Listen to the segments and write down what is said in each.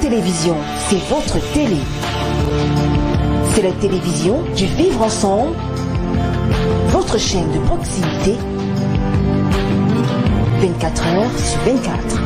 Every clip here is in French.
Télévision, c'est votre télé. C'est la télévision du vivre ensemble, votre chaîne de proximité, 24 heures sur 24.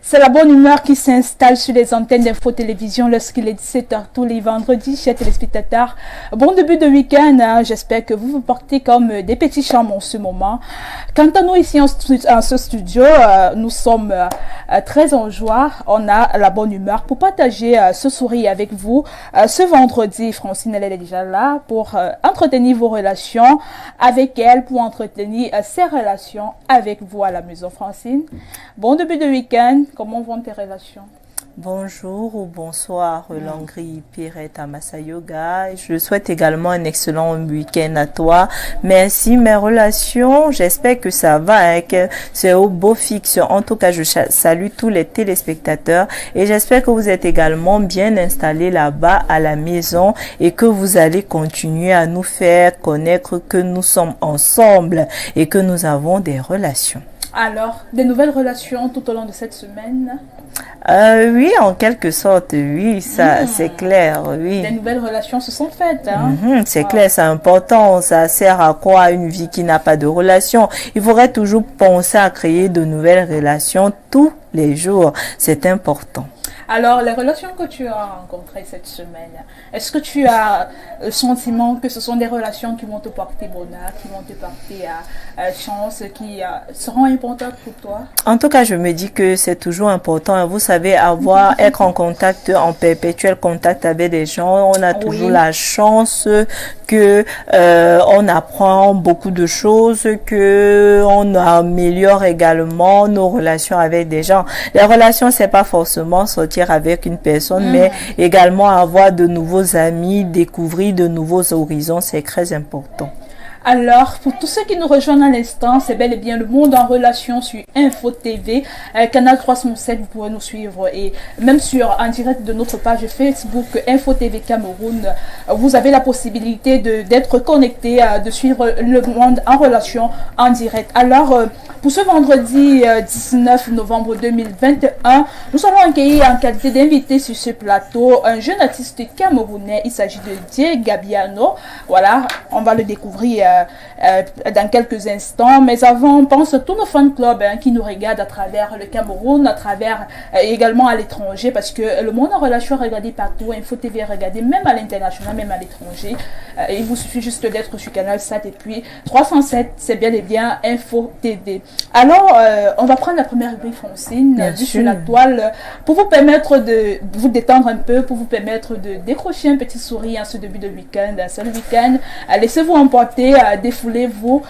C'est la bonne humeur qui s'installe sur les antennes d'Info Télévision lorsqu'il est 17h tous les vendredis, chers téléspectateurs. Bon début de week-end, hein. J'espère que vous vous portez comme des petits charmes en ce moment. Quant à nous ici en ce studio, nous sommes très en joie. On a la bonne humeur pour partager ce sourire avec vous. Ce vendredi, Francine, elle est déjà là pour entretenir vos relations avec elle, pour entretenir ses relations avec vous à la maison. Francine, bon début de week-end. Comment vont tes relations? Bonjour ou bonsoir, Langri Pirette Amasa Yoga. Je souhaite également un excellent week-end à toi. Merci, mes relations. J'espère que ça va, hein, que c'est au beau fixe. En tout cas, je salue tous les téléspectateurs et j'espère que vous êtes également bien installés là-bas à la maison et que vous allez continuer à nous faire connaître que nous sommes ensemble et que nous avons des relations. Alors, des nouvelles relations tout au long de cette semaine? Oui, en quelque sorte, oui, ça, c'est clair, oui. Des nouvelles relations se sont faites, hein? C'est clair, c'est important. Ça sert à quoi une vie qui n'a pas de relation? Il faudrait toujours penser à créer de nouvelles relations tous les jours. C'est important. Alors, les relations que tu as rencontrées cette semaine, est-ce que tu as le sentiment que ce sont des relations qui vont te porter bonheur, qui vont te porter chance, qui seront importantes pour toi? En tout cas, je me dis que c'est toujours important. Vous savez, être en contact, en perpétuel contact avec des gens, on a toujours la chance que on apprend beaucoup de choses, que on améliore également nos relations avec des gens. Les relations, c'est pas forcément sortir avec une personne, mais également avoir de nouveaux amis, découvrir de nouveaux horizons, c'est très important. Alors, pour tous ceux qui nous rejoignent à l'instant, c'est bel et bien le monde en relation sur Info TV, canal 307, vous pouvez nous suivre et même en direct de notre page Facebook Info TV Cameroun, vous avez la possibilité d'être connecté, de suivre le monde en relation en direct. Alors, pour ce vendredi 19 novembre 2021, nous allons accueillir en qualité d'invité sur ce plateau un jeune artiste camerounais. Il s'agit de Dieu Gabiano. Voilà, on va le découvrir dans quelques instants, mais avant, on pense à tous nos fan clubs qui nous regardent à travers le Cameroun, à travers également à l'étranger, parce que le monde en relation est regardé partout, Info TV est regardé même à l'international, même à l'étranger. Il vous suffit juste d'être sur Canal 7 et puis 307, c'est bien et bien Info TV. Alors, on va prendre la première rubrique, Francine, sur la toile, pour vous permettre de vous détendre un peu, pour vous permettre de décrocher un petit sourire en ce début de week-end, c'est le week-end. Laissez-vous emporter, défoulez-vous,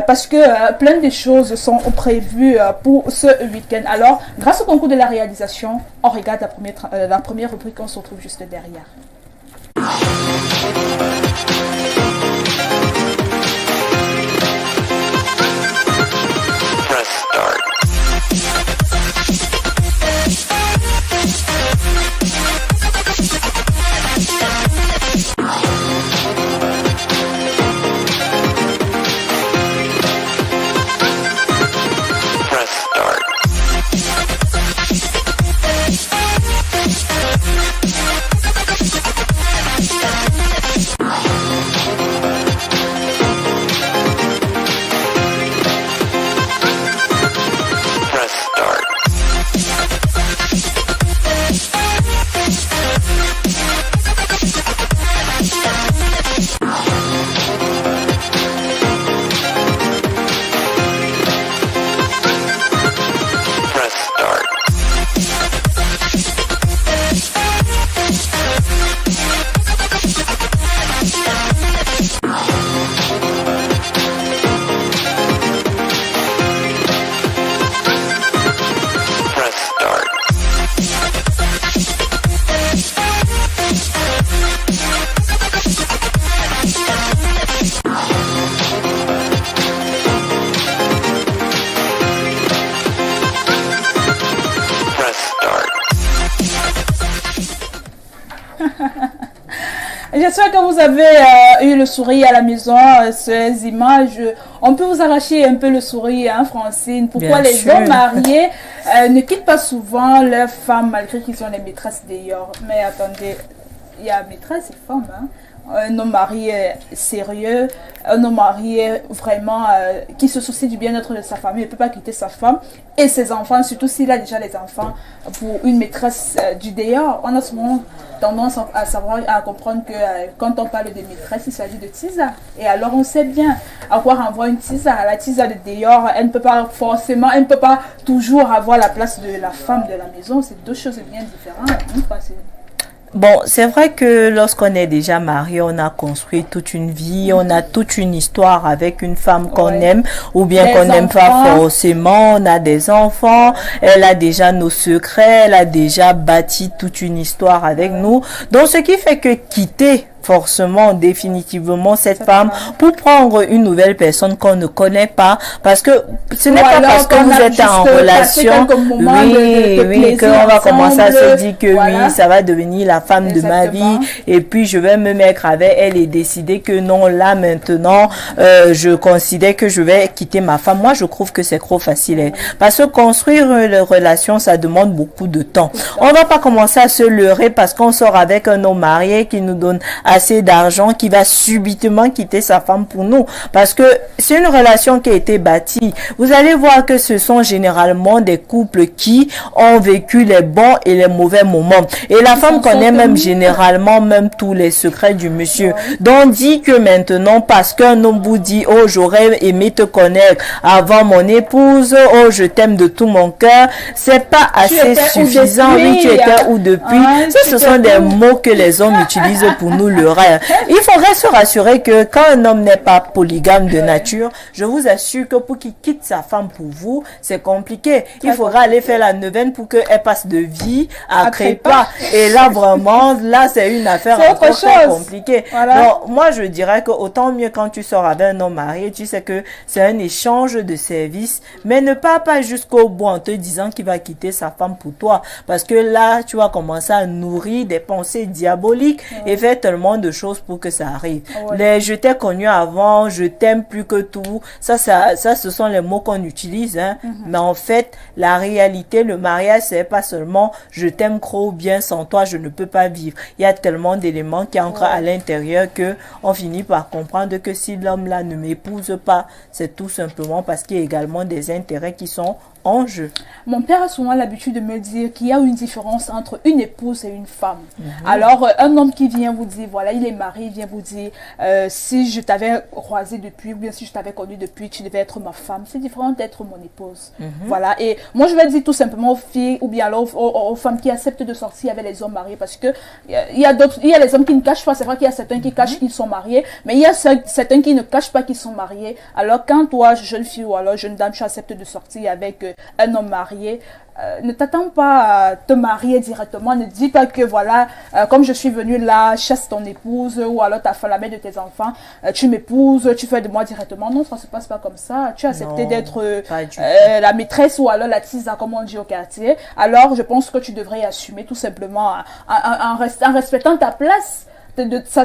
parce que plein de choses sont prévues pour ce week-end. Alors, grâce au concours de la réalisation, on regarde la première rubrique, on se retrouve juste derrière. J'espère que vous avez eu le sourire à la maison. Ces images, on peut vous arracher un peu le sourire, hein, Francine. Pourquoi les hommes mariés ne quittent pas souvent leurs femmes malgré qu'ils sont les maîtresses d'ailleurs. Mais attendez, il y a maîtresse et femme, hein. Un homme marié sérieux, un homme marié vraiment qui se soucie du bien-être de sa famille, il ne peut pas quitter sa femme et ses enfants, surtout s'il a déjà les enfants, pour une maîtresse du dehors. On a souvent tendance à savoir, à comprendre que quand on parle de maîtresse, il s'agit de tisa. Et alors on sait bien à quoi renvoie une tisa. La tisa de dehors, elle ne peut pas forcément, elle ne peut pas toujours avoir la place de la femme de la maison. C'est deux choses bien différentes. Bon, c'est vrai que lorsqu'on est déjà marié, on a construit toute une vie, on a toute une histoire avec une femme qu'on aime ou bien qu'on n'aime pas forcément. On a des enfants, elle a déjà nos secrets, elle a déjà bâti toute une histoire avec nous. Donc, ce qui fait que quitter forcément, définitivement, cette femme pour prendre une nouvelle personne qu'on ne connaît pas, parce que ce n'est pas parce que vous êtes en relation, oui, qu'on va commencer à se dire que oui, ça va devenir la femme de ma vie, et puis je vais me mettre avec elle et décider que non, là, maintenant, je considère que je vais quitter ma femme. Moi, je trouve que c'est trop facile, parce que construire une relation, ça demande beaucoup de temps. On va pas commencer à se leurrer parce qu'on sort avec un homme marié qui nous donne assez d'argent, qui va subitement quitter sa femme pour nous, parce que c'est une relation qui a été bâtie. Vous allez voir que ce sont généralement des couples qui ont vécu les bons et les mauvais moments, et la femme connaît même généralement même tous les secrets du monsieur. Donc dit que maintenant, parce qu'un homme vous dit oh j'aurais aimé te connaître avant mon épouse, oh je t'aime de tout mon cœur, c'est pas assez suffisant. Oui, tu étais où depuis. Ce sont des mots que les hommes utilisent pour nous le rêve. Il faudrait se rassurer que quand un homme n'est pas polygame de nature, je vous assure que pour qu'il quitte sa femme pour vous, c'est compliqué. Il faudra aller faire la neuvaine pour qu'elle passe de vie à trépas. Et là, vraiment, là, c'est une affaire encore très compliquée. Donc, moi, je dirais que autant mieux quand tu sors avec un homme marié, tu sais que c'est un échange de services, mais ne pars pas jusqu'au bout en te disant qu'il va quitter sa femme pour toi. Parce que là, tu vas commencer à nourrir des pensées diaboliques et faire tellement de choses pour que ça arrive. Les je t'ai connu avant, je t'aime plus que tout, ça, ce sont les mots qu'on utilise, hein. Mais en fait, la réalité, le mariage, c'est pas seulement je t'aime trop bien, sans toi, je ne peux pas vivre. Il y a tellement d'éléments qui entrent à l'intérieur que on finit par comprendre que si l'homme là ne m'épouse pas, c'est tout simplement parce qu'il y a également des intérêts qui sont en jeu. Mon père a souvent l'habitude de me dire qu'il y a une différence entre une épouse et une femme. Alors, un homme qui vient vous dire, voilà, il est marié, il vient vous dire, si je t'avais croisé depuis, ou bien si je t'avais connu depuis, tu devais être ma femme. C'est différent d'être mon épouse. Voilà. Et moi, je vais dire tout simplement aux filles, ou bien alors aux femmes qui acceptent de sortir avec les hommes mariés, parce que il y a les hommes qui ne cachent pas. C'est vrai qu'il y a certains qui cachent qu'ils sont mariés, mais il y a certains qui ne cachent pas qu'ils sont mariés. Alors, quand toi, jeune fille ou alors jeune dame, tu acceptes de sortir avec un homme marié, ne t'attends pas à te marier directement. Ne dis pas que voilà, comme je suis venue là, chasse ton épouse, ou alors ta femme, la mère de tes enfants, tu m'épouses, tu fais de moi directement. Non, ça se passe pas comme ça. Tu as accepté d'être la maîtresse ou alors la tisa, comme on dit au quartier. Alors, je pense que tu devrais assumer tout simplement en respectant ta place.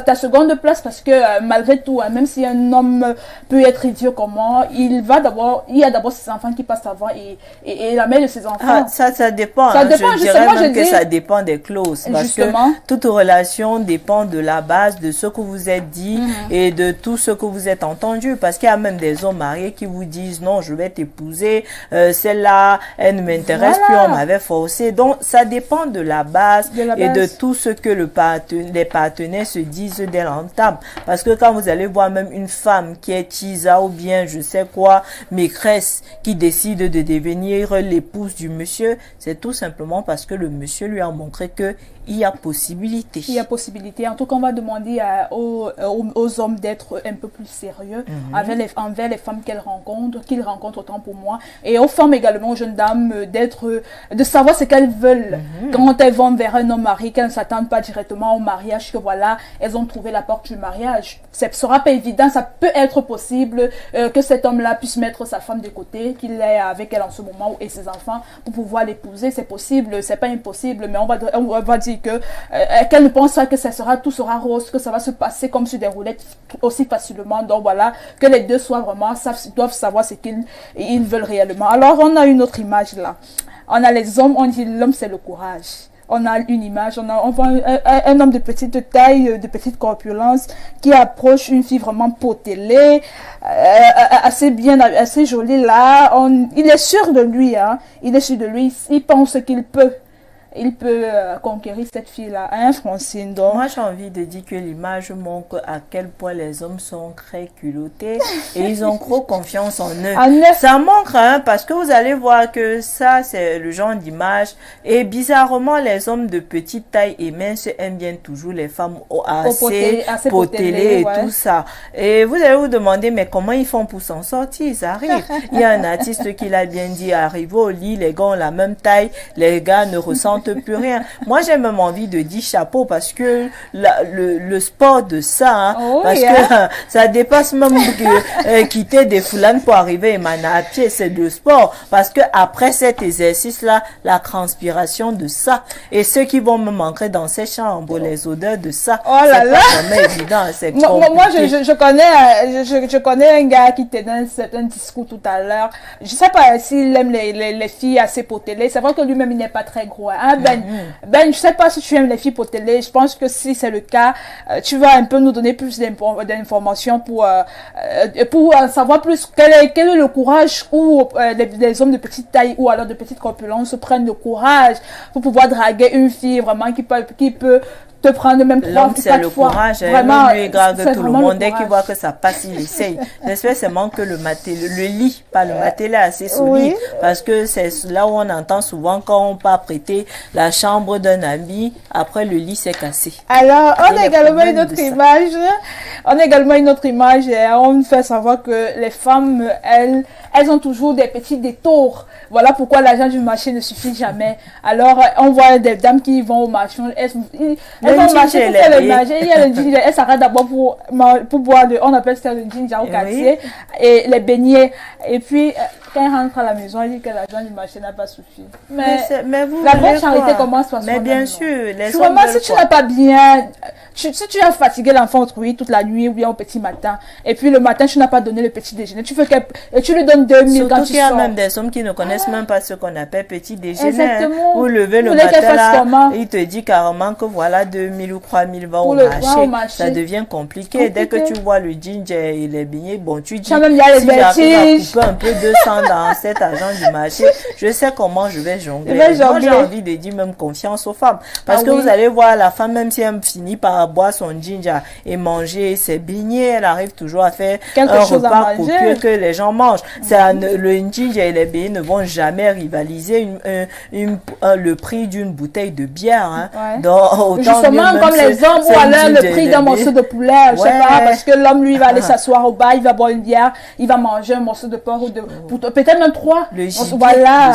Ta seconde place, parce que malgré tout, même si un homme peut être idiot comment, il y a d'abord ses enfants qui passent avant et la mère de ses enfants. Ça dépend. Ça dépend. Je dirais même que ça dépend des clauses. Parce que toute relation dépend de la base, de ce que vous êtes dit et de tout ce que vous êtes entendu. Parce qu'il y a même des hommes mariés qui vous disent non, je vais t'épouser, celle-là, elle ne m'intéresse plus, on m'avait forcé. Donc, ça dépend de la base et de tout ce que les partenaires se disent dès l'entame. Parce que quand vous allez voir même une femme qui est tisa ou bien je sais quoi, maîtresse, qui décide de devenir l'épouse du monsieur, c'est tout simplement parce que le monsieur lui a montré que il y a possibilité. Il y a possibilité. En tout cas, on va demander aux hommes d'être un peu plus sérieux envers les femmes qu'ils rencontrent autant pour moi. Et aux femmes également, aux jeunes dames, de savoir ce qu'elles veulent quand elles vont vers un homme marié, qu'elles ne s'attendent pas directement au mariage, que voilà, voilà, elles ont trouvé la porte du mariage. Ce sera pas évident, ça peut être possible que cet homme-là puisse mettre sa femme de côté, qu'il est avec elle en ce moment et ses enfants pour pouvoir l'épouser. C'est possible, c'est pas impossible, mais on va dire que qu'elle ne pense pas que tout sera rose, que ça va se passer comme sur des roulettes aussi facilement. Donc voilà, que les deux doivent savoir ce qu'ils veulent réellement. Alors on a une autre image là. On a les hommes, on dit l'homme c'est le courage. On a une image, on voit un homme de petite taille, de petite corpulence, qui approche une fille vraiment potelée, assez jolie là. Il est sûr de lui, hein. Il est sûr de lui. Il pense qu'il peut. Il peut conquérir cette fille-là, hein, Francine. Donc. Moi, j'ai envie de dire que l'image montre à quel point les hommes sont très culottés et ils ont trop confiance en eux. Ça montre, hein, parce que vous allez voir que ça, c'est le genre d'image. Et bizarrement, les hommes de petite taille et mince aiment bien toujours les femmes assez potelées et tout ça. Et vous allez vous demander, mais comment ils font pour s'en sortir? Ils arrivent. Il y a un artiste qui l'a bien dit, arrivé au lit, les gars ont la même taille, les gars ne ressentent plus rien. Moi, j'ai même envie de dire chapeau parce que le sport de ça, hein, parce que ça dépasse même quitter des foulanes pour arriver et maner à pied, c'est de sport. Parce que après cet exercice-là, la transpiration de ça et ceux qui vont me manquer dans ces chambres, les odeurs de ça, c'est pas vraiment évident. Moi, je connais un gars qui tenait un certain discours tout à l'heure. Je sais pas s'il aime les filles assez potelées. C'est vrai que lui-même, il n'est pas très gros. Hein. Ben, je sais pas si tu aimes les filles potelées. Je pense que si c'est le cas, tu vas un peu nous donner plus d'informations pour savoir plus quel est le courage où les hommes de petite taille ou alors de petite corpulence prennent le courage pour pouvoir draguer une fille vraiment qui peut te prendre même 3 ou 4 fois. Courage, vraiment, lui drague tout le monde. Dès qu'il voit que ça passe, il essaye. J'espère seulement que le lit, pas le matelas, est assez solide. Oui. Parce que c'est là où on entend souvent quand on part prêter la chambre d'un ami, après le lit s'est cassé. Alors, on a également une autre image. On a également une autre image et on fait savoir que les femmes, elles ont toujours des petits détours. Voilà pourquoi l'argent du marché ne suffit jamais. Alors, on voit des dames qui vont au marché, elles vont marcher pour faire le marché. Il y a le ginger, elles s'arrêtent d'abord pour boire on appelle ça le ginger au quartier, et les beignets. Et puis, quand elle rentre à la maison, elle dit que l'argent du marché n'a pas suffi. Mais vous la bonne charité commence par soi-même. Mais bien sûr, les hommes si tu n'as pas bien, si tu as fatigué l'enfant toute la nuit ou bien au petit matin, et puis le matin, tu n'as pas donné le petit déjeuner, tu lui donnes 2000 quand tu sors. Surtout qu'il y a même des hommes qui ne connaissent même pas ce qu'on appelle petit déjeuner. Exactement. Vous levez le matin là, il te dit carrément que voilà 2000 ou 3000 va au marché. Ça devient compliqué. Dès que tu vois le ginger et les beignets, bon, tu dis, si j'arrive à couper un peu 200 dans cet argent du marché, je sais comment je vais jongler. Moi, j'ai envie de dire même confiance aux femmes. Parce que vous allez voir, la femme, même si elle finit par boire son ginger et manger ses beignets, elle arrive toujours à faire un repas copieux que les gens mangent. Le ginger et les beignets ne vont jamais rivaliser le prix d'une bouteille de bière. Hein. Ouais. Donc, justement, comme les hommes, ou alors le prix d'un morceau de poulet, je sais pas, parce que l'homme, lui, va aller s'asseoir au bar, il va boire une bière, il va manger un morceau de porc ou peut-être même 3. Voilà,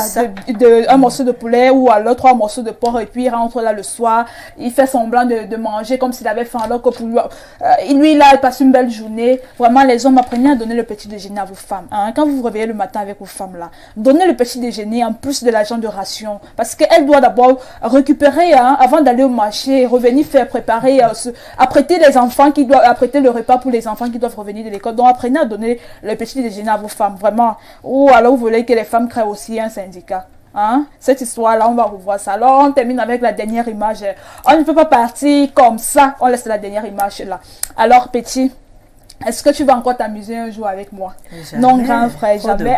un morceau de poulet ou alors 3 morceaux de porc et puis il rentre là le soir, il fait semblant de manger comme s'il avait faim alors que pour lui là, il passe une belle journée. Vraiment, les hommes, apprenez à donner le petit déjeuner à vos femmes. Hein. Quand vous vous réveillez le matin avec vos femmes là, donnez le petit déjeuner en plus de l'argent de ration parce qu'elle doit d'abord récupérer avant d'aller au marché, revenir faire préparer, apprêter les enfants apprêter le repas pour les enfants qui doivent revenir de l'école. Donc apprenez à donner le petit déjeuner à vos femmes, vraiment. Ou alors vous voulez que les femmes créent aussi un syndicat. Hein? Cette histoire-là, on va revoir ça. Alors, on termine avec la dernière image. On ne peut pas partir comme ça. On laisse la dernière image là. Alors, petit, est-ce que tu vas encore t'amuser un jour avec moi? Jamais. Non, grand frère, jamais.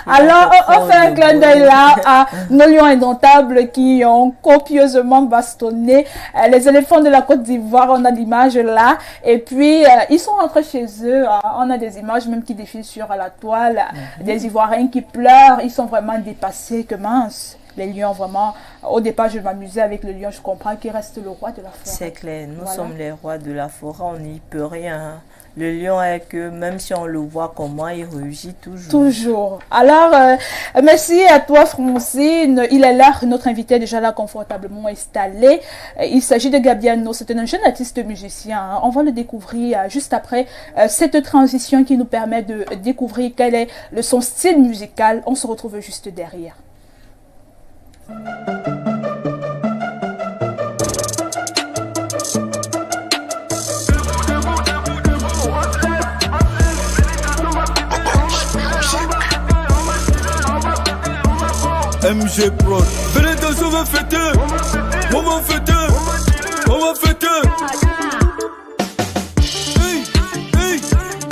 Alors, on fait un clin d'œil là à nos lions indomptables qui ont copieusement bastonné les éléphants de la Côte d'Ivoire. On a l'image là. Et puis, ils sont rentrés chez eux. On a des images même qui défilent sur la toile. Des Ivoiriens qui pleurent. Ils sont vraiment dépassés. Que mince. Les lions, vraiment, au départ, je m'amusais avec le lion. Je comprends qu'il reste le roi de la forêt. C'est clair. Nous sommes les rois de la forêt. On n'y peut rien. Le lion est que même si on le voit comment, il rugit toujours. Toujours. Alors, merci à toi, Francine. Il est là, notre invité est déjà là confortablement installé. Il s'agit de Gabiano. C'est un jeune artiste musicien. Hein. On va le découvrir juste après cette transition qui nous permet de découvrir quel est son style musical. On se retrouve juste derrière. MG Pro. Venez danser, on va fêter. On va fêter. On va fêter. Hey, hey,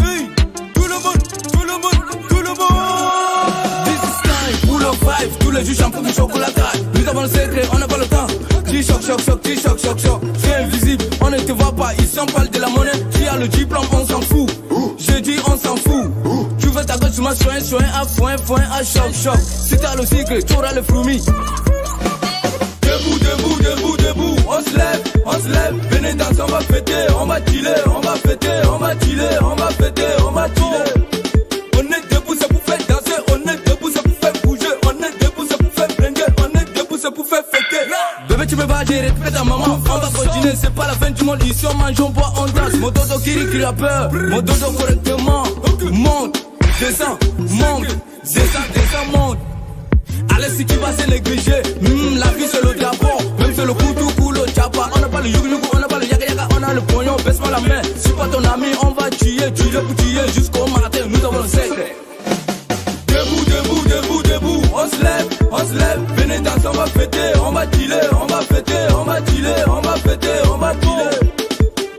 hey. Tout le monde, tout le monde, tout le monde. This is time. Full of vibes. Tous les jours, j'en prends du chocolat. Nous avons le secret, on n'a pas le temps. T-choc, choc, choc, T-choc, choc, choc. C'est invisible, on ne te voit pas. Ici, on parle de la monnaie. Qui a le diplôme, on s'en fout. Je dis, on s'en fout. Tu veux ta gosse, tu m'as soin, soin, à foin, foin, à choc, choc. Si t'as le cycle, tu auras le fruit. Debout, debout, debout, debout. On se lève, venez danser, on va fêter, on va chiller, on va fêter, on va chiller, on va fêter, on va chiller. On est debout, c'est pour faire danser, on est debout, c'est pour faire bouger, on est debout, c'est pour faire blinger, on est debout, c'est pour faire fêter. Bébé, tu me vas gérer, respecte ta maman, on va continuer, c'est pas la fin du monde, ici on mange, on boit, on danse. Mon dodo qui rappeur, mon dodo correctement, monte. Descends, monte, descends, monte. Allez, si qui va se négliger, la vie c'est le drapeau, même c'est le coutou, le tchapa. On n'a pas le yugu, on n'a pas le yaga yaga, on a le pognon, baisse-moi la main. Si pas ton ami, on va tuer pour tuer jusqu'au matin, nous avons le secret. Debout, debout, debout, debout, on se lève, venez danser, on va fêter, on va chiller, on va fêter, on va chiller, on va fêter, on va chiller.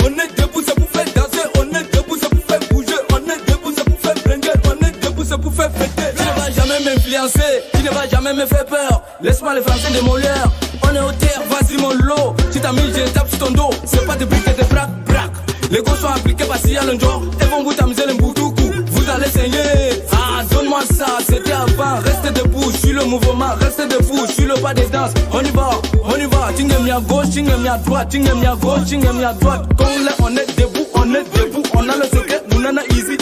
On est debout, c'est pour faire danser, on est debout, c'est pour faire bouger, on est debout, c'est pour faire blinger, on est debout, c'est pour faire fêter. Tu ne vas jamais m'influencer, tu ne vas jamais me faire peur. Laisse-moi les français de Molière, on est au terre, vas-y mon lot. Si t'as mis, je tape sur ton dos, c'est pas des briques et des braques, braques. Les gosses sont appliqués par si à l'endroit, et vont vous t'amuser le boutoukou. Vous allez saigner, donne-moi ça, c'était avant. Restez debout, je suis le mouvement, restez debout, je suis le pas des danses. On y va, Tingem à gauche, tingem à droite, tingem à gauche, tingem à droite. Quand on est debout, on a le secret, nous n'en a easy.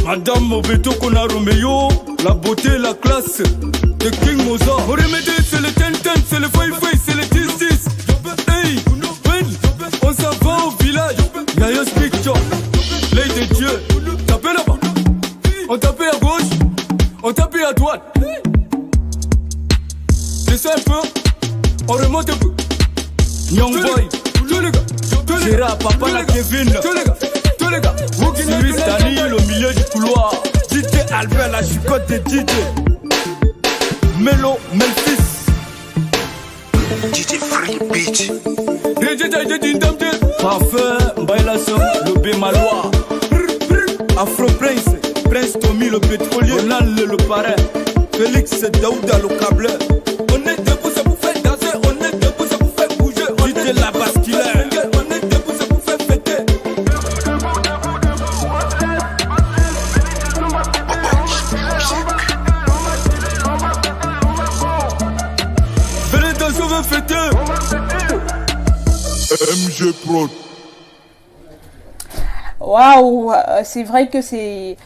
Madame Mobeto qu'on a Romeo, la beauté, la classe, de King Mozart. On remet c'est le ten, c'est le fai, c'est le 10. Hey, on s'en va au village, Yaya Picture, l'œil de Dieu, tapez là-bas. On tapait à gauche, on tapait à droite. Descends un peu, on remonte un peu. Young boy, tous les gars, Gérard, papa, la Kevin, tous les gars, Cyrus, Dani, le milieu du couloir. DJ Albert, la chicotte de DJ. Melo, Memphis. DJ Free Beach. DJ Dindamde. Parfait, Mbaila Som, le Bémalois. Afro Prince. Prince Tommy le pétrolier, Ronald le parrain, Félix Daouda le câbleur. On est debout, c'est pour faire danser, on est debout, c'est pour faire bouger, on est la basculaire, on est debout, c'est pour faire fêter. Venez danser, on va fêter. MG Pro. Waouh, c'est vrai que c'est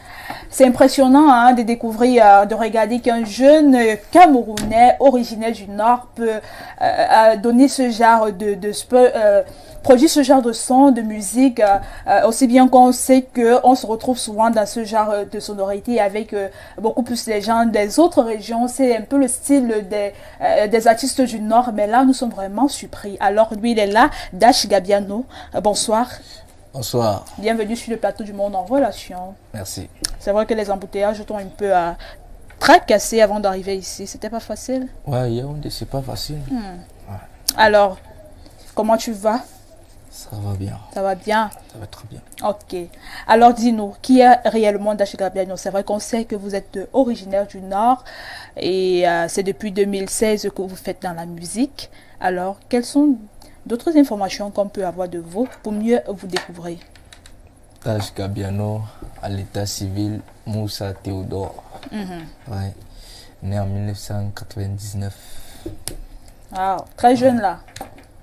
impressionnant hein, de découvrir, de regarder qu'un jeune Camerounais originaire du Nord peut donner ce genre produire ce genre de son, de musique, aussi bien qu'on sait qu'on se retrouve souvent dans ce genre de sonorité avec beaucoup plus les gens des autres régions. C'est un peu le style des artistes du Nord, mais là, nous sommes vraiment surpris. Alors, lui, il est là, Dash Gabiano. Bonsoir. Bonsoir. Bienvenue sur le plateau du Monde en Relation. Merci. C'est vrai que les embouteillages t'ont un peu tracassé avant d'arriver ici. C'était pas facile? Ouais, Yaoundé, c'est pas facile. Ouais. Alors, comment tu vas? Ça va bien. Ça va bien? Ça va très bien. Ok. Alors, dis-nous, qui est réellement Dash Gabiano? C'est vrai qu'on sait que vous êtes originaire du Nord et c'est depuis 2016 que vous faites dans la musique. Alors, quelles sont d'autres informations qu'on peut avoir de vous pour mieux vous découvrir? Dash Gabiano, à l'état civil, Moussa Théodore. Ouais. Né en 1999. Wow. Très jeune là.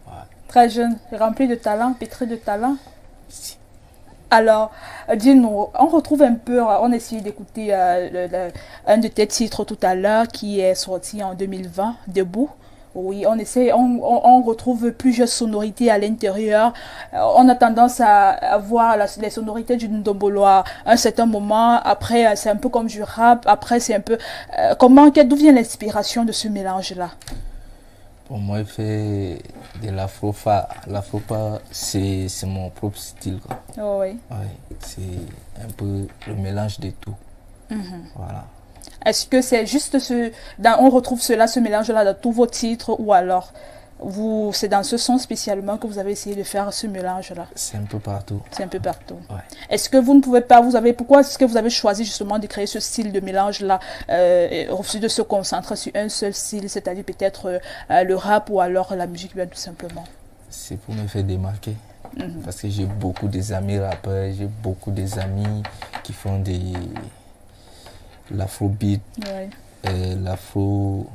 Ouais. Très jeune, rempli de talent, pétri de talent. Si. Alors, dis-nous, on retrouve un peu, on a essayé d'écouter un de tes titres tout à l'heure qui est sorti en 2020, Debout. Oui, on retrouve plusieurs sonorités à l'intérieur. On a tendance à voir les sonorités du ndombolo à un certain moment. Après, c'est un peu comme du rap. Après, c'est un peu... d'où vient l'inspiration de ce mélange-là? Pour moi, il fait de l'afrofa. L'afrofa, c'est mon propre style, quoi. Oh, oui. Ouais, c'est un peu le mélange de tout. Voilà. Est-ce que c'est juste on retrouve ce mélange-là dans tous vos titres, ou alors c'est dans ce son spécialement que vous avez essayé de faire ce mélange-là? C'est un peu partout. C'est un peu partout. Ouais. Est-ce que vous ne pouvez pas, pourquoi est-ce que vous avez choisi justement de créer ce style de mélange-là, refusé de se concentrer sur un seul style, c'est-à-dire peut-être le rap ou alors la musique, bien tout simplement? C'est pour me faire démarquer. Parce que j'ai beaucoup d'amis rappeurs, j'ai beaucoup d'amis qui font l'afrobeat, l'afro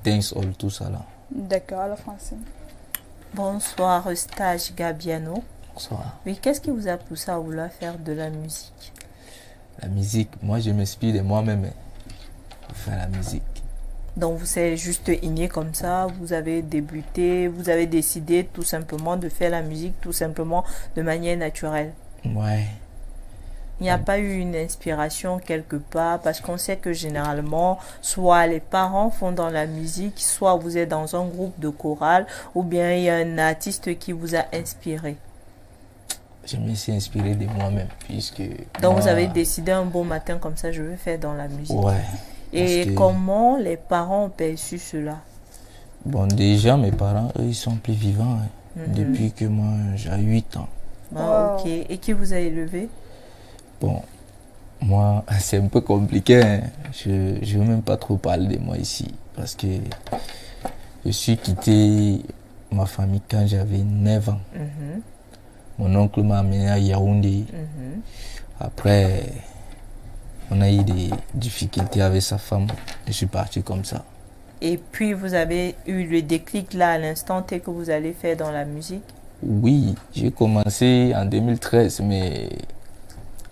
dancehall, tout ça là. D'accord, alors Francine. Bonsoir, Eustache Gabiano. Bonsoir. Oui, qu'est-ce qui vous a poussé à vouloir faire de la musique? La musique, moi je m'inspire de moi-même pour faire la musique. Donc vous êtes juste inné comme ça, vous avez débuté, vous avez décidé tout simplement de faire la musique, tout simplement de manière naturelle. Ouais. Il n'y a pas eu une inspiration quelque part, parce qu'on sait que généralement, soit les parents font dans la musique, soit vous êtes dans un groupe de chorale, ou bien il y a un artiste qui vous a inspiré. Je me suis inspiré de moi-même, puisque... Donc vous avez décidé un beau matin comme ça, je veux faire dans la musique. Ouais. Et comment les parents ont perçu cela? Bon, déjà, mes parents, eux, ils sont plus vivants depuis que moi, j'ai 8 ans. Ah, ok. Et qui vous a élevé? Bon, moi, c'est un peu compliqué. Hein. Je ne veux même pas trop parler de moi ici. Parce que je suis quitté ma famille quand j'avais 9 ans. Mon oncle m'a amené à Yaoundé. Après, on a eu des difficultés avec sa femme. Je suis parti comme ça. Et puis, vous avez eu le déclic là à l'instant T que vous allez faire dans la musique? Oui, j'ai commencé en 2013, mais...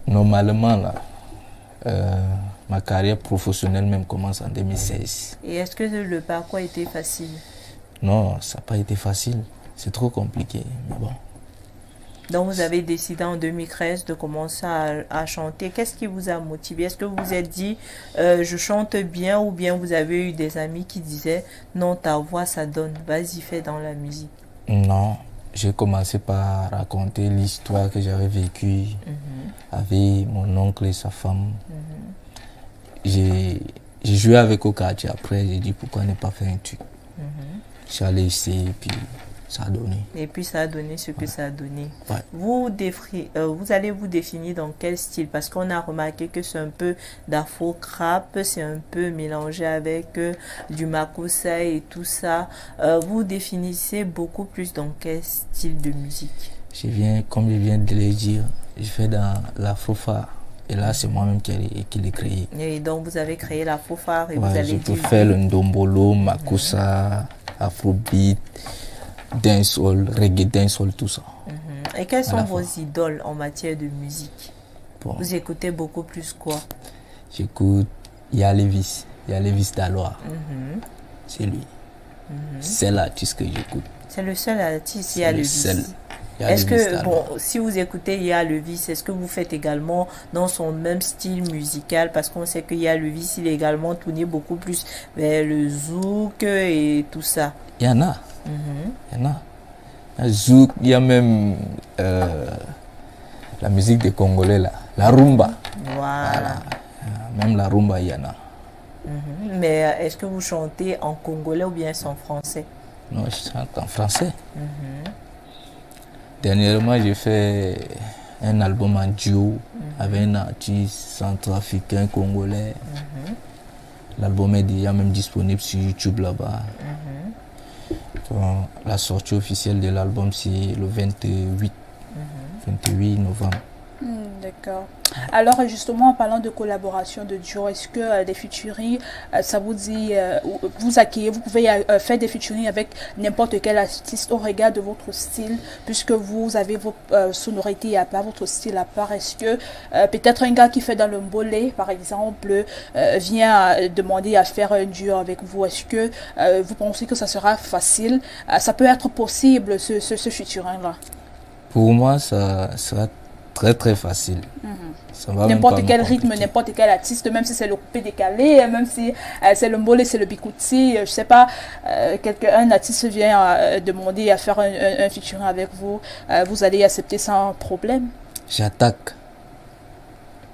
Normalement, là, ma carrière professionnelle même commence en 2016. Et est-ce que le parcours a été facile? Non, ça n'a pas été facile. C'est trop compliqué, mais bon. Donc, vous avez décidé en 2013 de commencer à chanter. Qu'est-ce qui vous a motivé? Est-ce que vous vous êtes dit, je chante bien, ou bien vous avez eu des amis qui disaient, non, ta voix, ça donne, vas-y, fais dans la musique? Non. J'ai commencé par raconter l'histoire que j'avais vécue avec mon oncle et sa femme. J'ai joué avec au quartier. Après, j'ai dit pourquoi ne pas faire un truc. J'allais essayer et puis ça a donné. Et puis ça a donné ce que ça a donné. Ouais. Vous allez vous définir dans quel style? Parce qu'on a remarqué que c'est un peu d'afro-crap, c'est un peu mélangé avec du makossa et tout ça. Vous définissez beaucoup plus dans quel style de musique? Comme je viens de le dire, je fais dans l'afrofa. Et là, c'est moi-même qui l'ai créé. Et donc, vous avez créé l'afrofa et vous Ouais, allez je peux faire le ndombolo, makossa, afrobeat, dancehall, reggae dancehall, tout ça. Et quelles sont vos idoles en matière de musique? Bon. Vous écoutez beaucoup plus quoi? J'écoute Yalevis Daloa. C'est lui. C'est l'artiste que j'écoute. C'est le seul artiste, Yalevis. Est-ce que, bon, si vous écoutez Yalevis, est-ce que vous faites également dans son même style musical? Parce qu'on sait que Yalevis, il est également tourné beaucoup plus vers le zouk et tout ça. Il y en a. Il y en a. Il y a zouk, il y a même la musique des Congolais, là, la rumba. Voilà. Même la rumba, il y en a. Mais est-ce que vous chantez en congolais ou bien en français? Non, je chante en français. Dernièrement, j'ai fait un album en duo avec un artiste centrafricain congolais. L'album est déjà même disponible sur YouTube là-bas. La sortie officielle de l'album, c'est le 28 novembre. D'accord. Alors justement, en parlant de collaboration, de duo, est-ce que des featuring, ça vous dit, vous accueillez, vous pouvez faire des featuring avec n'importe quel artiste au regard de votre style, puisque vous avez vos sonorités à part, votre style à part. Est-ce que peut-être un gars qui fait dans le mbolé, par exemple, vient demander à faire un duo avec vous? Est-ce que vous pensez que ça sera facile? Ça peut être possible, ce featuring-là? Pour moi, ça sera très très facile. Ça va même N'importe pas quel me rythme, compliquer. n'importe quel artiste, même si c'est le coupé décalé, même si c'est le mbolé, c'est le bikouti, je sais pas, un artiste vient demander à faire un featuring avec vous, vous allez accepter sans problème? J'attaque.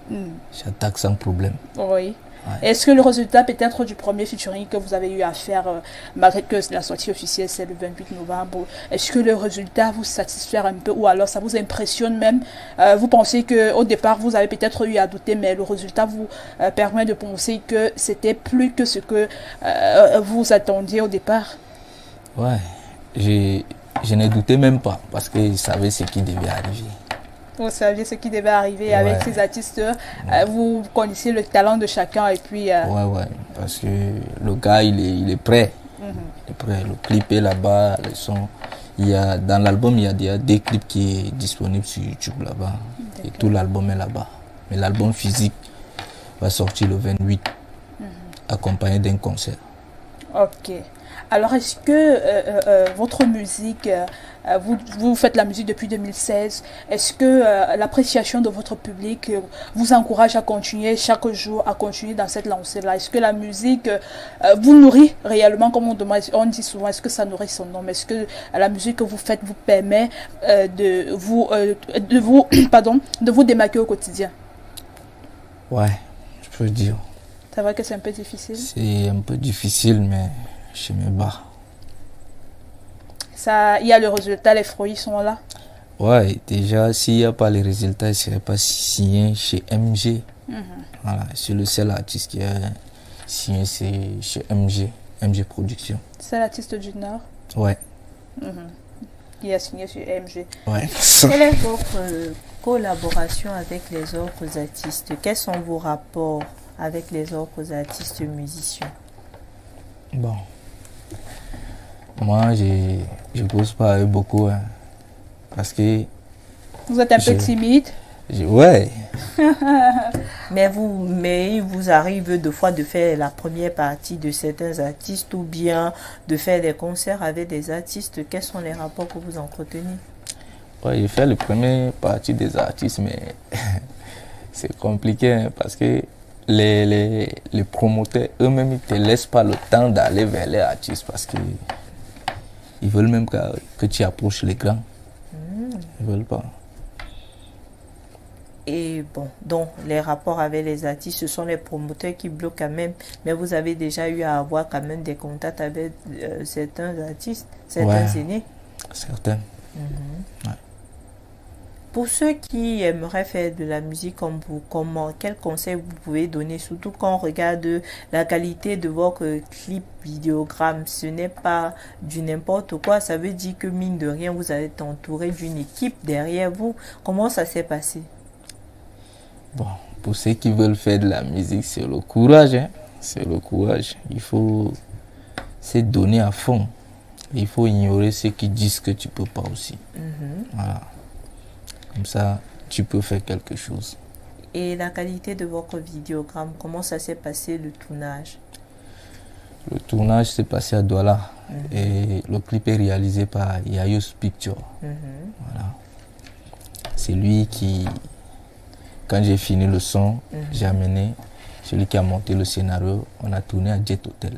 Mm. J'attaque sans problème. Oui. Ouais. Est-ce que le résultat peut-être du premier featuring que vous avez eu à faire, malgré que la sortie officielle c'est le 28 novembre, est-ce que le résultat vous satisfait un peu ou alors ça vous impressionne même? Vous pensez qu'au départ vous avez peut-être eu à douter, mais le résultat vous permet de penser que c'était plus que ce que vous attendiez au départ? Ouais. Je n'ai douté même pas parce que je savais ce qui devait arriver. Vous saviez ce qui devait arriver avec Ouais. ces artistes, vous connaissez le talent de chacun et puis... Ouais, parce que le gars, il est prêt. Il est prêt. Le clip est là-bas, le son. Dans l'album, il y a déjà des clips qui est disponible sur YouTube là-bas. Et tout l'album est là-bas. Mais l'album physique va sortir le 28, accompagné d'un concert. Ok. Alors, est-ce que votre musique, vous faites la musique depuis 2016, est-ce que l'appréciation de votre public vous encourage à continuer chaque jour, à continuer dans cette lancée-là? Est-ce que la musique vous nourrit réellement, comme on dit souvent, est-ce que ça nourrit son homme? Est-ce que la musique que vous faites vous permet de vous démarquer au quotidien? Ouais, je peux dire. C'est vrai que c'est un peu difficile. C'est un peu difficile, mais je me bats. Ça, il y a le résultat, les fruits sont là. Ouais, déjà, s'il n'y a pas les résultats, je ne serais pas signé chez MG. Voilà, c'est le seul artiste qui a signé chez MG Productions. C'est l'artiste du Nord Ouais. qui a signé sur MG. Ouais. Quelle est votre collaboration avec les autres artistes? Quels sont vos rapports avec les autres artistes musiciens? Bon. Moi, je bosse pas avec beaucoup. Hein, parce que... Vous êtes un peu timide. Ouais. Mais il vous arrive de fois de faire la première partie de certains artistes ou bien de faire des concerts avec des artistes. Quels sont les rapports que vous entretenez? Ouais, j'ai fait la première partie des artistes, mais c'est compliqué hein, parce que les promoteurs eux-mêmes, ils ne te laissent pas le temps d'aller vers les artistes parce que ils veulent même que tu approches les grands. Ils veulent pas. Et bon, donc les rapports avec les artistes, ce sont les promoteurs qui bloquent quand même. Mais vous avez déjà eu à avoir quand même des contacts avec certains artistes, certains aînés. Certains. Ouais. Pour ceux qui aimeraient faire de la musique comme vous, quel conseil vous pouvez donner, surtout quand on regarde la qualité de votre clip vidéogramme, ce n'est pas du n'importe quoi, ça veut dire que mine de rien, vous êtes entouré d'une équipe derrière vous. Comment ça s'est passé? Bon, pour ceux qui veulent faire de la musique, c'est le courage. Hein? C'est le courage. Il faut se donner à fond. Il faut ignorer ceux qui disent que tu ne peux pas aussi. Voilà. Comme ça, tu peux faire quelque chose. Et la qualité de votre vidéogramme, comment ça s'est passé le tournage? Le tournage s'est passé à Douala. Et le clip est réalisé par Yayos Picture. Voilà. C'est lui qui, quand j'ai fini le son, j'ai amené celui qui a monté le scénario. On a tourné à Jet Hotel.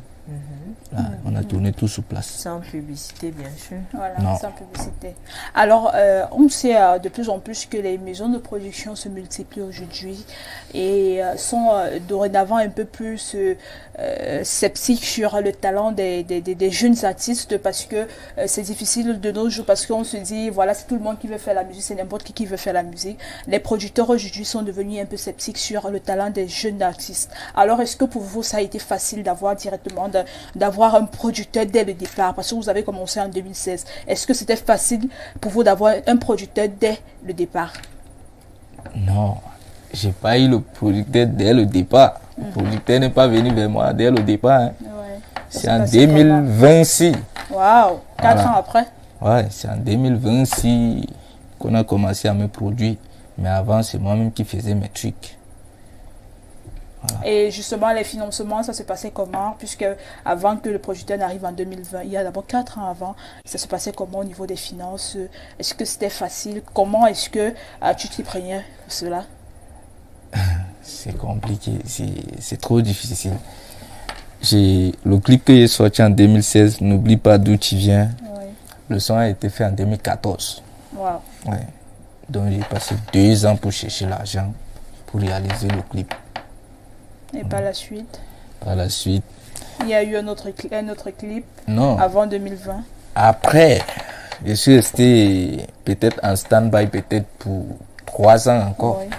Là, on a tourné tout sur place. Sans publicité, bien sûr. Voilà, Non. sans publicité. Alors, on sait de plus en plus que les maisons de production se multiplient aujourd'hui et sont dorénavant un peu plus sceptiques sur le talent des jeunes artistes parce que c'est difficile de nos jours parce qu'on se dit, voilà, c'est tout le monde qui veut faire la musique, c'est n'importe qui veut faire la musique. Les producteurs aujourd'hui sont devenus un peu sceptiques sur le talent des jeunes artistes. Alors, est-ce que pour vous, ça a été facile d'avoir directement, d'avoir un producteur dès le départ, parce que vous avez commencé en 2016. Est-ce que c'était facile pour vous d'avoir un producteur dès le départ? Non, j'ai pas eu le producteur dès le départ. Le producteur n'est pas venu vers moi dès le départ. Hein. Ouais. C'est en 2026. Waouh, 4 Voilà. ans après. Ouais, c'est en 2026 qu'on a commencé à me produire. Mais avant, c'est moi-même qui faisais mes trucs. Et justement, les financements, ça se passait comment? Puisque avant que le producteur n'arrive en 2020, il y a d'abord 4 ans avant, ça se passait comment au niveau des finances? Est-ce que c'était facile? Comment est-ce que tu t'y prenais pour cela? C'est compliqué, c'est trop difficile. Le clip que j'ai sorti en 2016, N'oublie pas d'où tu viens, Oui. le son a été fait en 2014. Wow. Ouais. Donc j'ai passé 2 ans pour chercher l'argent pour réaliser le clip. Et par la suite, Par la suite, il y a eu un autre clip non. avant 2020. Après, je suis resté peut-être en stand-by peut-être pour 3 ans encore. Oui.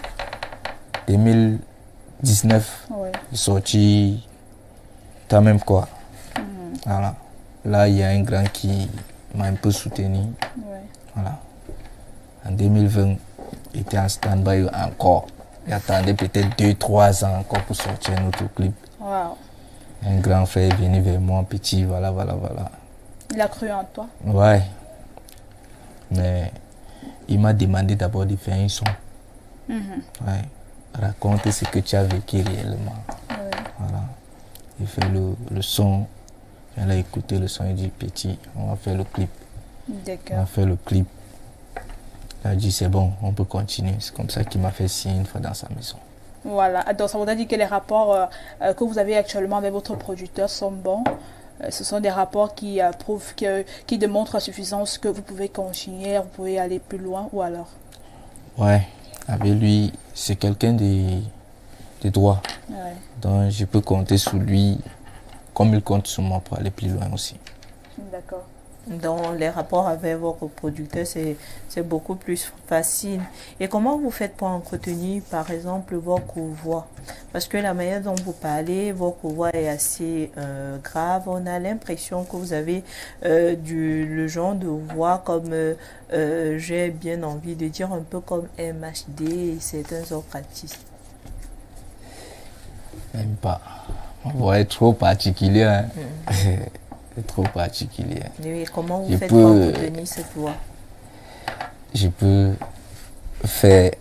2019, Oui. j'ai sorti T'as même quoi. Voilà. Là, il y a un grand qui m'a un peu soutenu. Oui. Voilà. En 2020, j'étais en stand-by encore. J'attendais peut-être 2-3 ans encore pour sortir un autre clip. Wow. Un grand frère est venu vers moi, petit, voilà. Il a cru en toi. Ouais. Mais il m'a demandé d'abord de faire un son. Ouais. Raconte ce que tu as vécu réellement. Oui. Voilà. Il fait le son. Elle a écouté le son et dit petit, on va faire le clip. On D'accord. a fait le clip. Il a dit c'est bon, on peut continuer. C'est comme ça qu'il m'a fait signer une fois dans sa maison. Voilà. Donc ça voudrait dire que les rapports que vous avez actuellement avec votre producteur sont bons. Ce sont des rapports qui prouvent qui démontrent à suffisance que vous pouvez continuer, vous pouvez aller plus loin ou alors. Ouais, avec lui, c'est quelqu'un de droit. Ouais. Donc je peux compter sur lui comme il compte sur moi pour aller plus loin aussi. D'accord. Dans les rapports avec votre producteur, c'est beaucoup plus facile. Et comment vous faites pour entretenir, par exemple, votre voix? Parce que la manière dont vous parlez, votre voix est assez grave. On a l'impression que vous avez le genre de voix comme, j'ai bien envie de dire, un peu comme MHD et certains autres artistes. Même pas. Ma voix est trop particulière. Hein. C'est trop particulier. Et comment vous Je faites pour entretenir cette voix? Je peux faire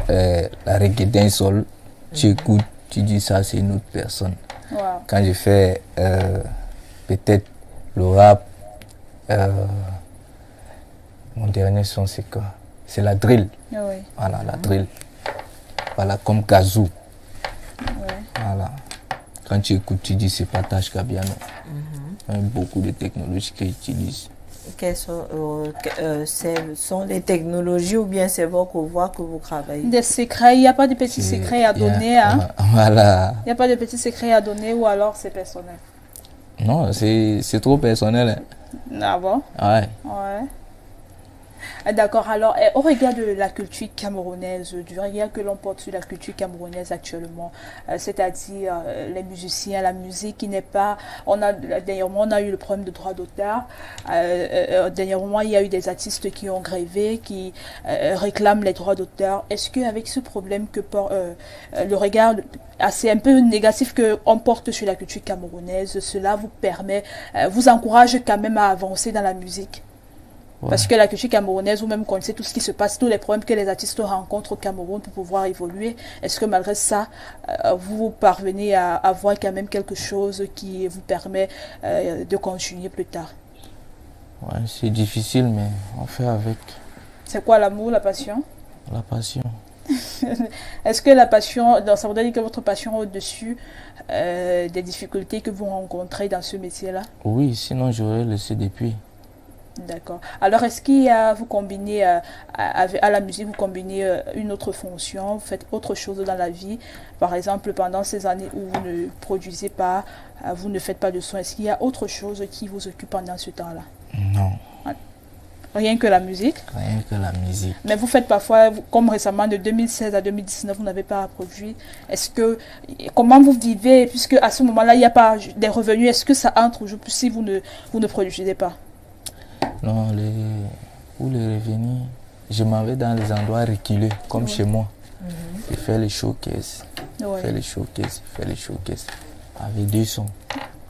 la reggae d'un sol. Tu écoutes, tu dis ça, c'est une autre personne. Wow. Quand je fais peut-être le rap, mon dernier son c'est quoi? C'est la drill. Oui. Voilà, la drill. Voilà, comme Gazou. Ouais. Voilà. Quand tu écoutes, tu dis c'est pas Tash Gabiano. Il y a beaucoup de technologies qu'ils utilisent. Quelles sont les technologies ou bien c'est votre voix que vous travaillez? Des secrets, il n'y a pas de petits secrets à donner. Hein? Voilà. Il n'y a pas de petits secrets à donner ou alors c'est personnel. Non, c'est trop personnel. Hein. Ah bon? Ouais. Ouais. D'accord, alors au regard de la culture camerounaise, du regard que l'on porte sur la culture camerounaise actuellement, c'est-à-dire les musiciens, la musique qui n'est pas... Dernièrement, on a eu le problème de droit d'auteur. Dernièrement, il y a eu des artistes qui ont grévé, qui réclament les droits d'auteur. Est-ce qu'avec ce problème que le regard assez un peu négatif qu'on porte sur la culture camerounaise, cela vous permet, vous encourage quand même à avancer dans la musique? Ouais. Parce que la culture camerounaise, vous-même connaissez tout ce qui se passe, tous les problèmes que les artistes rencontrent au Cameroun pour pouvoir évoluer. Est-ce que malgré ça, vous parvenez à avoir quand même quelque chose qui vous permet de continuer plus tard? Ouais, c'est difficile, mais on fait avec. C'est quoi l'amour, la passion? La passion. Est-ce que la passion, ça voudrait dire que votre passion est au-dessus des difficultés que vous rencontrez dans ce métier-là? Oui, sinon j'aurais laissé depuis. D'accord. Alors, est-ce qu'il y a, vous combinez à la musique, vous combinez une autre fonction, vous faites autre chose dans la vie? Par exemple, pendant ces années où vous ne produisez pas, vous ne faites pas de son, est-ce qu'il y a autre chose qui vous occupe pendant ce temps-là? Non. Rien que la musique? Rien que la musique. Mais vous faites parfois, comme récemment, de 2016 à 2019, vous n'avez pas produit. Comment vous vivez, puisque à ce moment-là, il n'y a pas des revenus, est-ce que ça entre aujourd'hui si vous ne produisez pas? Non, pour les revenus, je m'en vais dans les endroits reculés, comme chez moi. Je fais les showcases, fais les showcases avec 2 sons.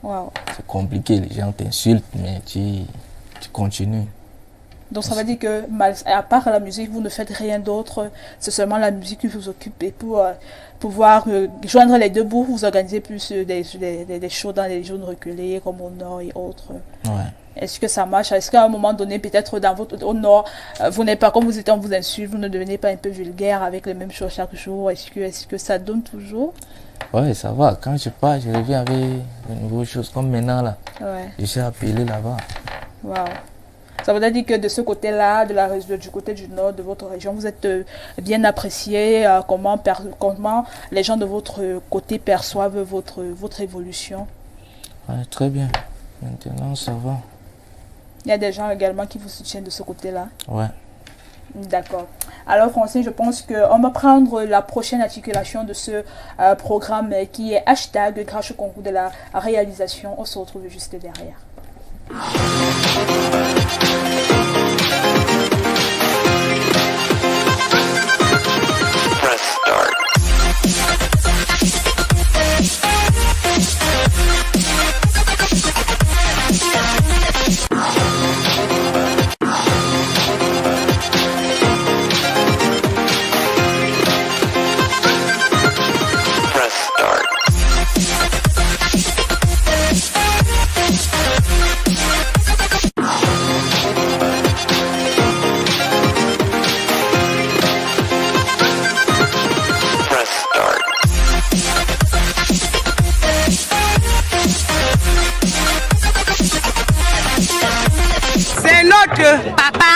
Wow. C'est compliqué, les gens t'insultent, mais tu continues. Donc ça veut dire que, à part la musique, vous ne faites rien d'autre, c'est seulement la musique qui vous occupe. Et pour pouvoir joindre les deux bouts, vous organisez plus des shows dans les zones reculées, comme au Nord et autres. Ouais. Est-ce que ça marche? Est-ce qu'à un moment donné, peut-être au Nord, vous n'êtes pas comme vous étiez, on vous insulte, vous ne devenez pas un peu vulgaire avec les mêmes choses chaque jour? Est-ce que ça donne toujours? Ouais, ça va. Quand je pars, je reviens avec de nouvelles choses, comme maintenant là. Ouais. Je suis appelé là-bas. Wow. Ça veut dire que de ce côté-là, du côté du Nord, de votre région, vous êtes bien apprécié. Comment les gens de votre côté perçoivent votre évolution? Ouais, très bien. Maintenant, ça va. Il y a des gens également qui vous soutiennent de ce côté-là? Ouais. D'accord. Alors, Francine, je pense qu'on va prendre la prochaine articulation de ce programme qui est hashtag grâce au concours de la réalisation. On se retrouve juste derrière. Press start. Press start. Press start. C'est notre papa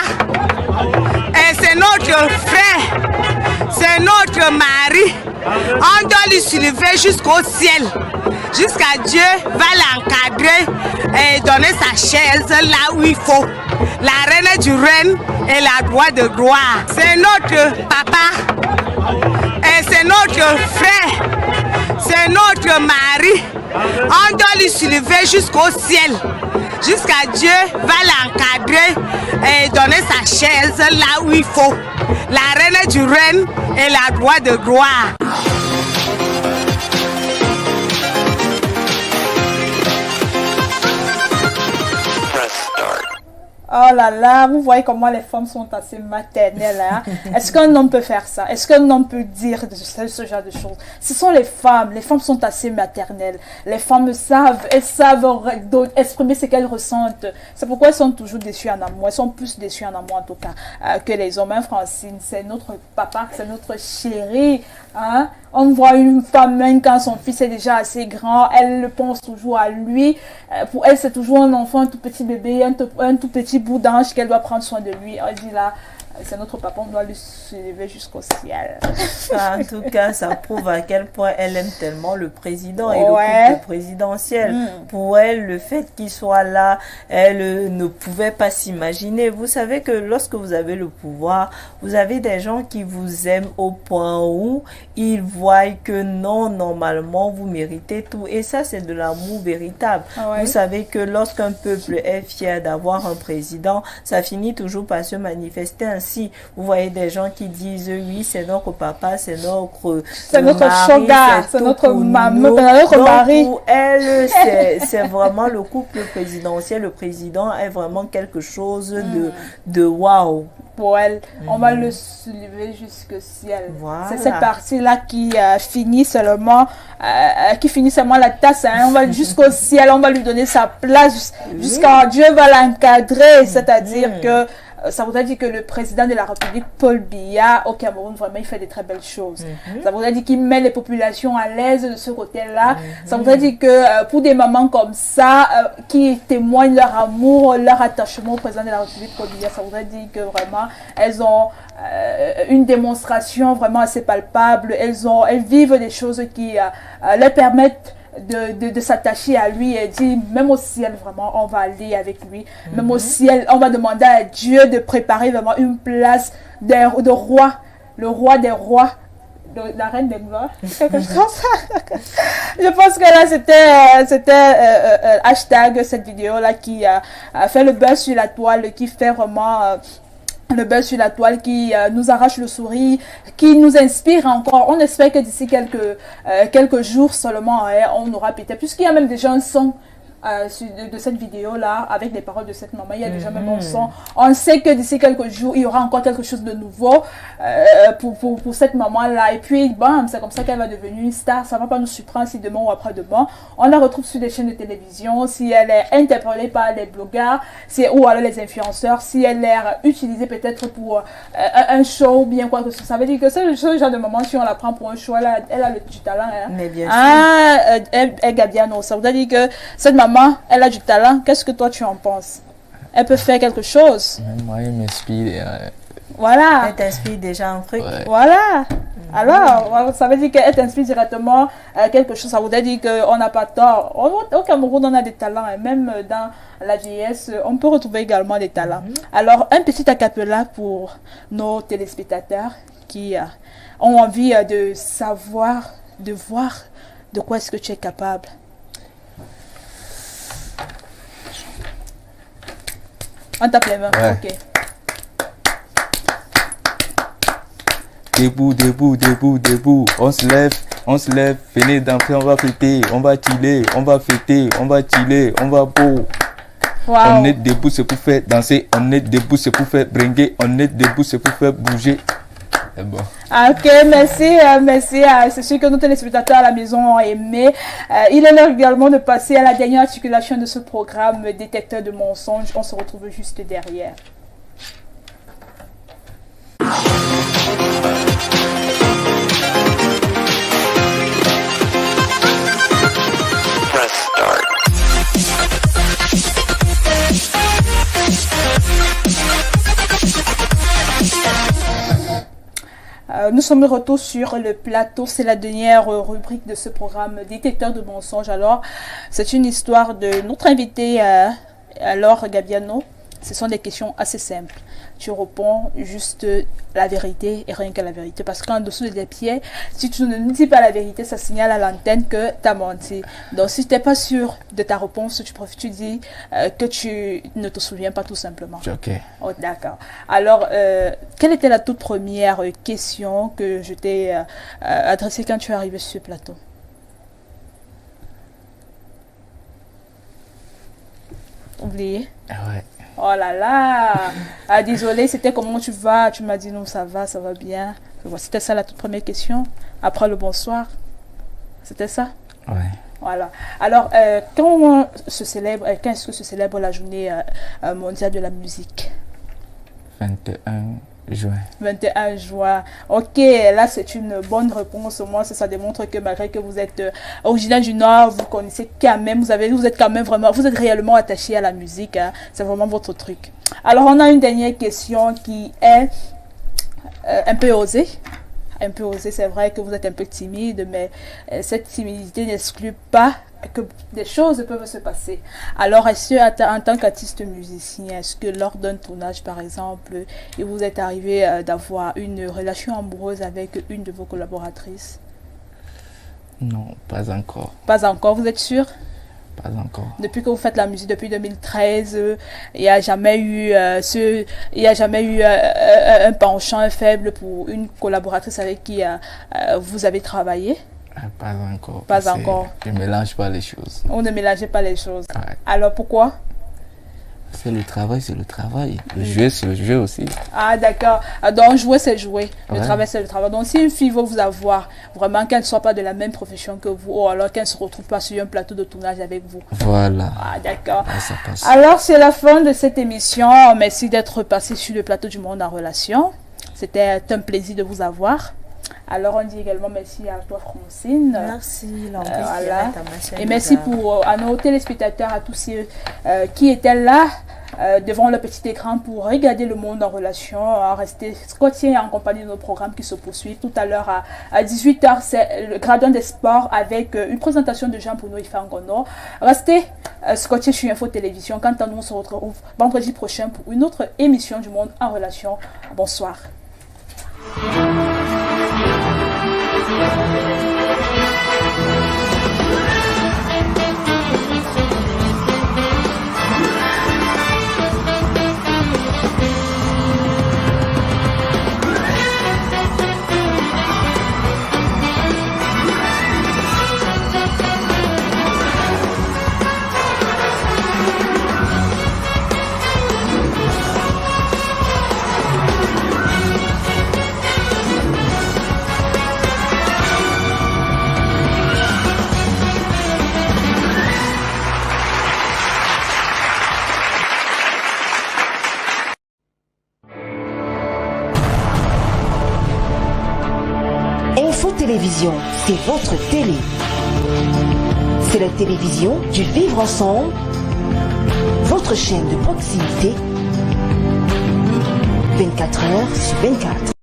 et c'est notre frère, c'est notre mari. On doit lui soulever jusqu'au ciel, jusqu'à Dieu va l'encadrer et donner sa chaise là où il faut. La reine du règne et la gloire de gloire. C'est notre papa et c'est notre frère, c'est notre mari. On doit lui soulever jusqu'au ciel, jusqu'à Dieu va l'encadrer et donner sa chaise là où il faut. La reine du règne et la gloire de gloire. Press start. Oh là là, vous voyez comment les femmes sont assez maternelles. Hein? Est-ce qu'un homme peut faire ça? Est-ce qu'un homme peut dire ce genre de choses? Ce sont les femmes sont assez maternelles. Les femmes elles savent exprimer ce qu'elles ressentent. C'est pourquoi elles sont toujours déçues en amour. Elles sont plus déçues en amour en tout cas que les hommes. Hein, Francine, c'est notre papa, c'est notre chéri. Hein? On voit une femme, même quand son fils est déjà assez grand, elle pense toujours à lui. Pour elle, c'est toujours un enfant, un tout petit bébé, un tout petit bout d'ange qu'elle doit prendre soin de lui. Elle dit là, c'est notre papa, on doit lui soulever jusqu'au ciel. En tout cas, ça prouve à quel point elle aime tellement le président et le couple présidentiel. Pour elle, le fait qu'il soit là, elle ne pouvait pas s'imaginer. Vous savez que lorsque vous avez le pouvoir, vous avez des gens qui vous aiment au point où ils voient que non, normalement, vous méritez tout. Et ça, c'est de l'amour véritable. Vous savez que lorsqu'un peuple est fier d'avoir un président, ça finit toujours par se manifester ainsi. Vous voyez des gens qui disent oui, c'est notre papa, c'est notre shoga, c'est notre maman, notre mari. Pour elle, c'est vraiment le couple présidentiel. Le président est vraiment quelque chose de waouh. Pour elle, on va le soulever jusqu'au ciel. Voilà. C'est cette partie-là qui finit seulement la tasse. Hein. On va jusqu'au ciel, on va lui donner sa place jusqu'à Dieu va l'encadrer. C'est-à-dire que ça voudrait dire que le président de la République, Paul Biya, au Cameroun, vraiment, il fait des très belles choses. Ça voudrait dire qu'il met les populations à l'aise de ce côté-là. Ça voudrait dire que pour des mamans comme ça, qui témoignent leur amour, leur attachement au président de la République, Paul Biya, ça voudrait dire que vraiment, elles ont une démonstration vraiment assez palpable. Elles vivent des choses qui leur permettent de s'attacher à lui et dire même au ciel vraiment on va aller avec lui, même au ciel on va demander à Dieu de préparer vraiment une place de roi, le roi des rois, la reine des gloires, quelque chose comme ça. Je pense que là c'était hashtag cette vidéo là qui a fait le buzz sur la toile, qui fait vraiment le buzz sur la toile, qui nous arrache le sourire, qui nous inspire encore. On espère que d'ici quelques jours seulement, on aura peut-être, puisqu'il y a même déjà un son de cette vidéo-là, avec les paroles de cette maman, il y a déjà même un son. On sait que d'ici quelques jours, il y aura encore quelque chose de nouveau pour cette maman-là. Et puis, bam, c'est comme ça qu'elle va devenir une star. Ça ne va pas nous surprendre si demain ou après-demain, on la retrouve sur des chaînes de télévision, si elle est interpellée par les blogueurs, ou alors les influenceurs, si elle est utilisée peut-être pour un show ou bien quoi que ce soit. Ça veut dire que ce genre de maman, si on la prend pour un show, elle a du talent. Hein. Mais bien sûr. Gabiano, ça veut dire que cette maman, elle a du talent. Qu'est-ce que toi tu en penses? Elle peut faire quelque chose. Moi, elle m'inspire. Voilà. Elle t'inspire déjà un truc. Ouais. Voilà. Alors, ça veut dire qu'elle t'inspire directement quelque chose. Ça voudrait dire qu'on n'a pas tort. Au Cameroun, on a des talents. Et même dans la vieillesse, on peut retrouver également des talents. Alors, un petit acapella pour nos téléspectateurs qui ont envie de savoir, de voir de quoi est-ce que tu es capable. On tape les mains. Ouais. Ok. Debout, debout, debout, debout. On se lève, venez d'entrer, on va fêter, on va chiller, on va fêter, on va chiller, on va beau. Wow. On est debout, c'est pour faire danser, on est debout, c'est pour faire bringuer, on est debout, c'est pour faire bouger. C'est bon. Ok, merci, merci. C'est sûr que nos téléspectateurs à la maison ont aimé. Il est l'heure également de passer à la dernière articulation de ce programme détecteur de mensonges. On se retrouve juste derrière. Press start. Nous sommes de retour sur le plateau. C'est la dernière rubrique de ce programme détecteur de mensonges. Alors, c'est une histoire de notre invité, alors Gabiano. Ce sont des questions assez simples. Tu réponds juste la vérité et rien que la vérité. Parce qu'en dessous de tes pieds, si tu ne nous dis pas la vérité, ça signale à l'antenne que tu as menti. Donc, si tu n'es pas sûr de ta réponse, tu dis que tu ne te souviens pas tout simplement. Ok. Oh, d'accord. Alors, quelle était la toute première question que je t'ai adressée quand tu es arrivé sur ce plateau? Oublié? Ouais. Oh là là! Désolé, c'était comment tu vas? Tu m'as dit non, ça va bien. C'était ça la toute première question. Après le bonsoir. C'était ça? Ouais. Voilà. Alors, quand est-ce que se célèbre la journée mondiale de la musique? 21 juin. 21 juin. Ok, là c'est une bonne réponse. Au moins, ça démontre que malgré que vous êtes originaire du Nord, vous connaissez quand même, vous êtes quand même vraiment, vous êtes réellement attaché à la musique. Hein. C'est vraiment votre truc. Alors, on a une dernière question qui est un peu osée. Un peu osée, c'est vrai que vous êtes un peu timide, mais cette timidité n'exclut pas que des choses peuvent se passer. Alors, est-ce que en tant qu'artiste musicien, est-ce que lors d'un tournage, par exemple, il vous est arrivé d'avoir une relation amoureuse avec une de vos collaboratrices? Non, pas encore. Pas encore, vous êtes sûr? Pas encore. Depuis que vous faites la musique, depuis 2013, il n'y a jamais eu, un penchant, un faible pour une collaboratrice avec qui vous avez travaillé? Pas encore. Pas encore. Je ne mélange pas les choses. On ne mélangeait pas les choses. Ouais. Alors pourquoi? C'est le travail, c'est le travail. Le jeu, c'est le jeu aussi. Ah d'accord. Donc jouer, c'est jouer. Le Ouais. travail, c'est le travail. Donc si une fille veut vous avoir, vraiment qu'elle ne soit pas de la même profession que vous, ou alors qu'elle ne se retrouve pas sur un plateau de tournage avec vous. Voilà. Ah d'accord. Là, ça passe. Alors c'est la fin de cette émission. Merci d'être passé sur le plateau du Monde en Relation. C'était un plaisir de vous avoir. Alors on dit également merci à toi Francine. Merci, Landry. Voilà. Et merci à nos téléspectateurs, à tous ceux qui étaient là devant le petit écran pour regarder le Monde en Relation, rester scotché en compagnie de nos programmes qui se poursuivent. Tout à l'heure à 18h, c'est le Gradon des Sports avec une présentation de Jean-Bruno Ifangono. Restez scotché sur Info Télévision. Quant à nous, on se retrouve vendredi prochain pour une autre émission du Monde en Relation. Bonsoir. Info Télévision, c'est votre télé. C'est la télévision du vivre ensemble, votre chaîne de proximité, 24 heures sur 24.